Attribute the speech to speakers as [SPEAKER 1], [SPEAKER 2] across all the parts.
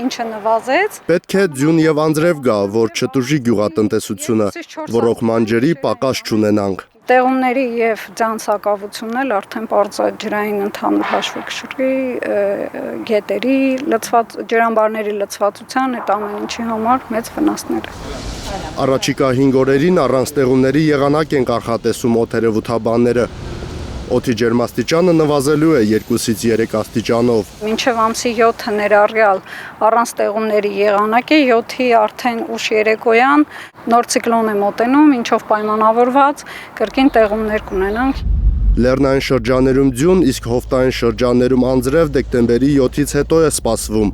[SPEAKER 1] ինչը նվազեց։
[SPEAKER 2] Պետք է ձյուն եւ անձրև գա, որ չտուժի գյուղատնտեսությունը, ռոռոկման ջրի պակաս չունենանք։
[SPEAKER 1] Տեղումների եւ ջանցակավությունն էլ արդեն բարձր ջրային ընդհանուր հաշվի կշռի, գետերի լցված ջրամբարների լցվածության այդ ամեն ինչի համար մեծ վնասներ է։
[SPEAKER 2] Առաջիկա 5 օրերին առանց տեղումների եղանակ են կանխատեսում օդերևութաբանները։ Օդի ջերմաստիճանը նվազելու է 2-ից 3 աստիճանով։
[SPEAKER 1] Մինչև ամսի 7-ը ներառյալ առանց տեղումների եղանակ է, 7-ի արդեն ուշ երեկոյան նոր ցիկլոն է մոտենում, ինչով պայմանավորված կրկին տեղումներ կունենանք։
[SPEAKER 2] Լեռնային շրջաներում ձյուն, իսկ հովտային շրջաներում անձրև դեկտեմբերի 7-ից հետո է սպասվում։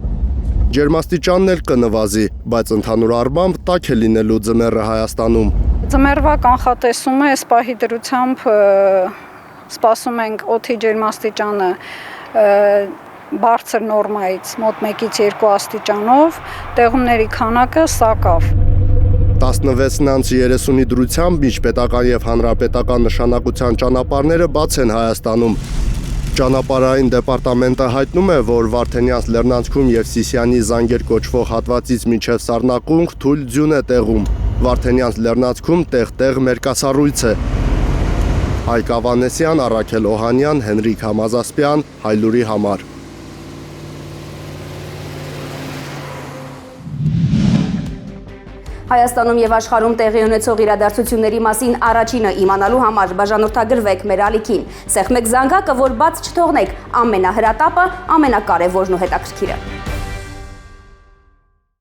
[SPEAKER 2] Ջերմաստիճանն էլ կնվազի, բայց ընդհանուր առմամբ տաք է լինելու ձմեռը Հայաստանում։
[SPEAKER 1] Ձմեռվա կանխատեսումը այս պահի դրությամբ սպասում ենք օդի ջերմաստիճանը բարձր նորմայից մոտ 1-ից 2 աստիճանով, տեղումների քանակը սակավ։
[SPEAKER 2] 16-30-ի դրությամբ միջպետական եւ հանրապետական նշանակության ճանապարհները բաց են Հայաստանում։ Ճանապարհային դեպարտամենտը հայտնում է, որ Վարդենյանց լեռնանցքում եւ Սիսիանի Զանգեր կոչվող հատվածից մինչեւ Սառնակունք թույլ ձյուն է տեղում։ Վարդենյանց լեռնանցքում տեղ-տեղ մերկասառույց է։ Հայկ Ավանեսյան, Առաքել Օհանյան, Հենրիկ Համազասպյան, Հայլուրի համար։
[SPEAKER 3] Հայաստանում եւ աշխարհում տեղի ունեցող իրադարձությունների մասին առաջինը իմանալու համար բաժանորդագրվեք մեր ալիքին։ Սեղմեք զանգակը, որ բաց չթողնեք ամենահրատապը, ամենակարևորն ու հետաքրքիրը։